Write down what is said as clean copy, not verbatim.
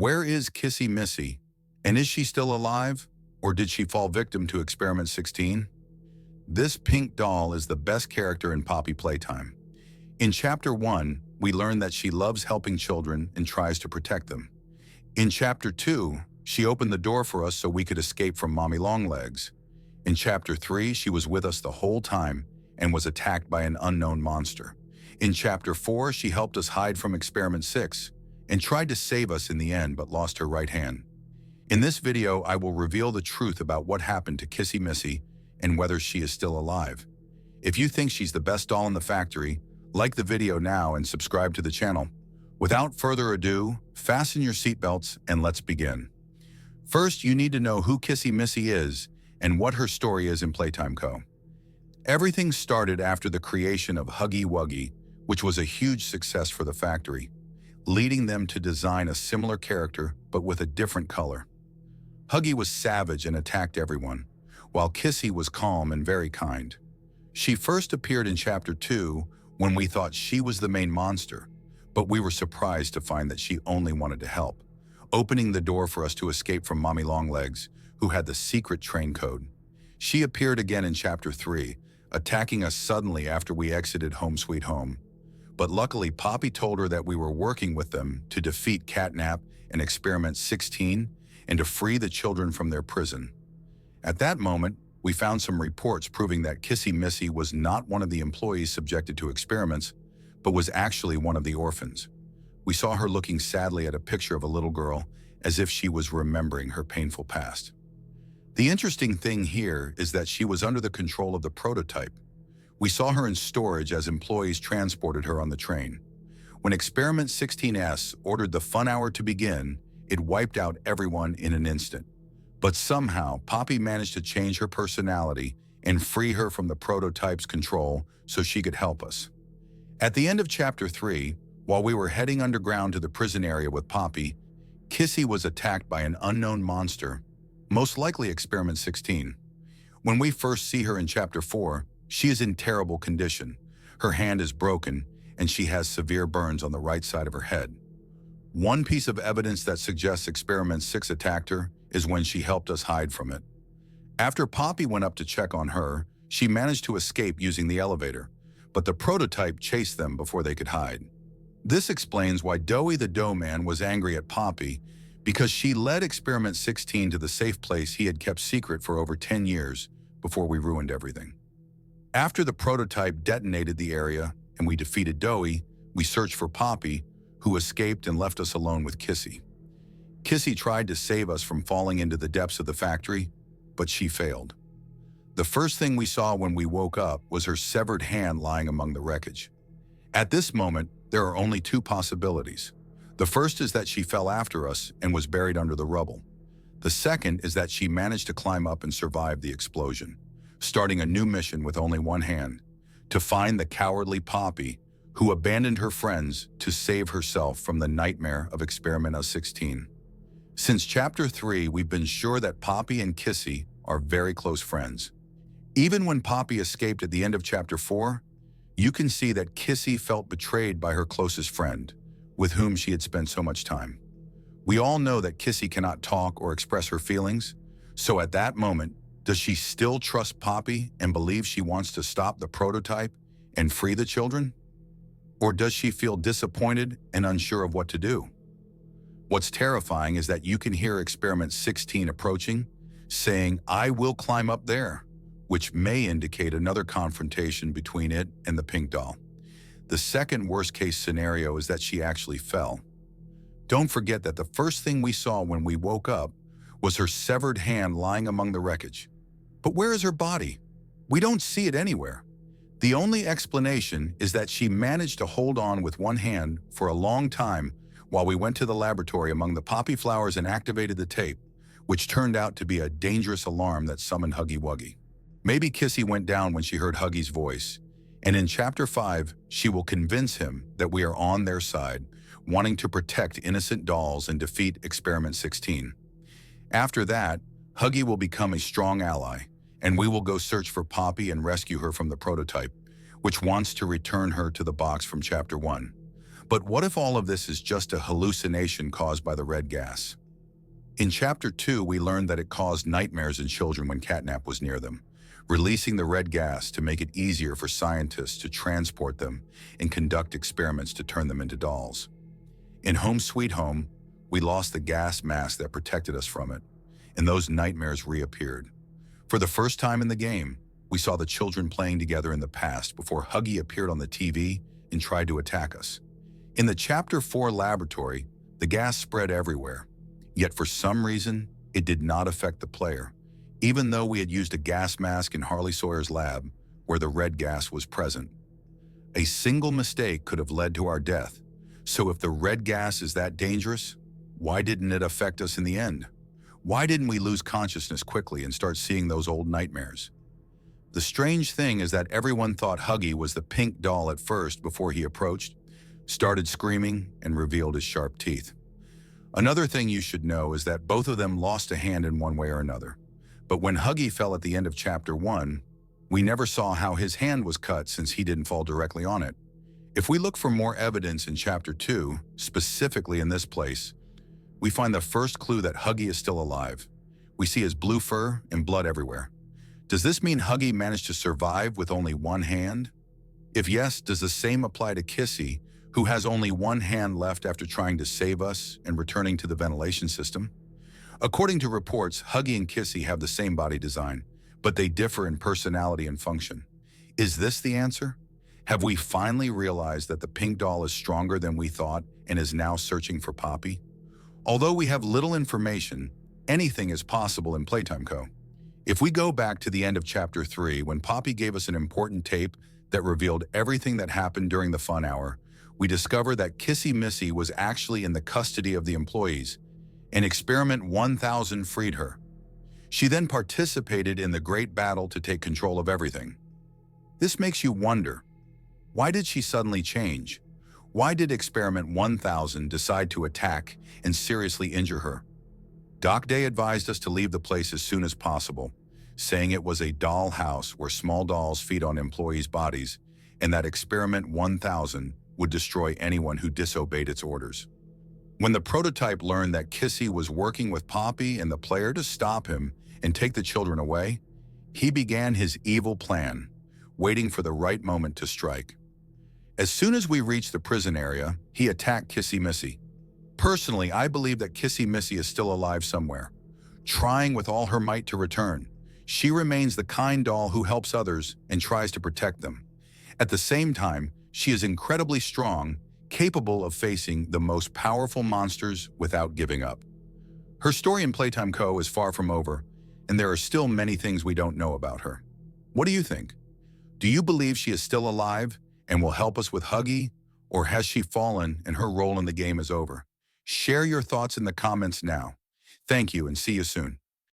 Where is Kissy Missy? And is she still alive? Or did she fall victim to Experiment 16? This pink doll is the best character in Poppy Playtime. In Chapter 1, we learn that she loves helping children and tries to protect them. In Chapter 2, she opened the door for us so we could escape from Mommy Longlegs. In Chapter 3, she was with us the whole time and was attacked by an unknown monster. In Chapter 4, she helped us hide from Experiment 6 and tried to save us in the end but lost her right hand. In this video, I will reveal the truth about what happened to Kissy Missy and whether she is still alive. If you think she's the best doll in the factory, like the video now and subscribe to the channel. Without further ado, fasten your seatbelts and let's begin. First, you need to know who Kissy Missy is and what her story is in Playtime Co. Everything started after the creation of Huggy Wuggy, which was a huge success for the factory, leading them to design a similar character but with a different color. Huggy was savage and attacked everyone, while Kissy was calm and very kind. She first appeared in Chapter 2 when we thought she was the main monster, but we were surprised to find that she only wanted to help, opening the door for us to escape from Mommy Longlegs, who had the secret train code. She appeared again in Chapter 3, attacking us suddenly after we exited Home Sweet Home. But luckily, Poppy told her that we were working with them to defeat Catnap and Experiment 16 and to free the children from their prison. At that moment, we found some reports proving that Kissy Missy was not one of the employees subjected to experiments, but was actually one of the orphans. We saw her looking sadly at a picture of a little girl as if she was remembering her painful past. The interesting thing here is that she was under the control of the prototype. We saw her in storage as employees transported her on the train. When Experiment 16S ordered the fun hour to begin, it wiped out everyone in an instant. But somehow, Poppy managed to change her personality and free her from the prototype's control so she could help us. At the end of Chapter 3, while we were heading underground to the prison area with Poppy, Kissy was attacked by an unknown monster, most likely Experiment 16. When we first see her in Chapter 4, she is in terrible condition. Her hand is broken, and she has severe burns on the right side of her head. One piece of evidence that suggests Experiment 6 attacked her is when she helped us hide from it. After Poppy went up to check on her, she managed to escape using the elevator, but the prototype chased them before they could hide. This explains why Doughy the Dough Man was angry at Poppy, because she led Experiment 16 to the safe place he had kept secret for over 10 years before we ruined everything. After the prototype detonated the area and we defeated Doughy, we searched for Poppy, who escaped and left us alone with Kissy. Kissy tried to save us from falling into the depths of the factory, but she failed. The first thing we saw when we woke up was her severed hand lying among the wreckage. At this moment, there are only two possibilities. The first is that she fell after us and was buried under the rubble. The second is that she managed to climb up and survive the explosion, starting a new mission with only one hand, to find the cowardly Poppy, who abandoned her friends to save herself from the nightmare of Experiment 16. Since Chapter 3, we've been sure that Poppy and Kissy are very close friends. Even when Poppy escaped at the end of Chapter 4, you can see that Kissy felt betrayed by her closest friend, with whom she had spent so much time. We all know that Kissy cannot talk or express her feelings, so at that moment, does she still trust Poppy and believe she wants to stop the prototype and free the children? Or does she feel disappointed and unsure of what to do? What's terrifying is that you can hear Experiment 16 approaching, saying, "I will climb up there," which may indicate another confrontation between it and the pink doll. The second worst-case scenario is that she actually fell. Don't forget that the first thing we saw when we woke up was her severed hand lying among the wreckage. But where is her body? We don't see it anywhere. The only explanation is that she managed to hold on with one hand for a long time while we went to the laboratory among the poppy flowers and activated the tape, which turned out to be a dangerous alarm that summoned Huggy Wuggy. Maybe Kissy went down when she heard Huggy's voice, and in Chapter 5, she will convince him that we are on their side, wanting to protect innocent dolls and defeat Experiment 16. After that, Huggy will become a strong ally, and we will go search for Poppy and rescue her from the prototype, which wants to return her to the box from Chapter 1. But what if all of this is just a hallucination caused by the red gas? In Chapter 2, we learned that it caused nightmares in children when catnap was near them, releasing the red gas to make it easier for scientists to transport them and conduct experiments to turn them into dolls. In Home Sweet Home, we lost the gas mask that protected us from it, and those nightmares reappeared. For the first time in the game, we saw the children playing together in the past before Huggy appeared on the TV and tried to attack us. In the Chapter 4 laboratory, the gas spread everywhere, yet for some reason, it did not affect the player, even though we had used a gas mask in Harley Sawyer's lab where the red gas was present. A single mistake could have led to our death, so if the red gas is that dangerous, why didn't it affect us in the end? Why didn't we lose consciousness quickly and start seeing those old nightmares? The strange thing is that everyone thought Huggy was the pink doll at first before he approached, started screaming, and revealed his sharp teeth. Another thing you should know is that both of them lost a hand in one way or another. But when Huggy fell at the end of Chapter 1, we never saw how his hand was cut since he didn't fall directly on it. If we look for more evidence in Chapter 2, specifically in this place, we find the first clue that Huggy is still alive. We see his blue fur and blood everywhere. Does this mean Huggy managed to survive with only one hand? If yes, does the same apply to Kissy, who has only one hand left after trying to save us and returning to the ventilation system? According to reports, Huggy and Kissy have the same body design, but they differ in personality and function. Is this the answer? Have we finally realized that the pink doll is stronger than we thought and is now searching for Poppy? Although we have little information, anything is possible in Playtime Co. If we go back to the end of Chapter 3, when Poppy gave us an important tape that revealed everything that happened during the fun hour, we discover that Kissy Missy was actually in the custody of the employees, and Experiment 1000 freed her. She then participated in the great battle to take control of everything. This makes you wonder, why did she suddenly change? Why did Experiment 1000 decide to attack and seriously injure her? Doc Day advised us to leave the place as soon as possible, saying it was a doll house where small dolls feed on employees' bodies, and that Experiment 1000 would destroy anyone who disobeyed its orders. When the prototype learned that Kissy was working with Poppy and the player to stop him and take the children away, he began his evil plan, waiting for the right moment to strike. As soon as we reached the prison area, he attacked Kissy Missy. Personally, I believe that Kissy Missy is still alive somewhere, trying with all her might to return. She remains the kind doll who helps others and tries to protect them. At the same time, she is incredibly strong, capable of facing the most powerful monsters without giving up. Her story in Playtime Co. is far from over, and there are still many things we don't know about her. What do you think? Do you believe she is still alive and will help us with Huggy, or has she fallen and her role in the game is over? Share your thoughts in the comments now. Thank you and see you soon.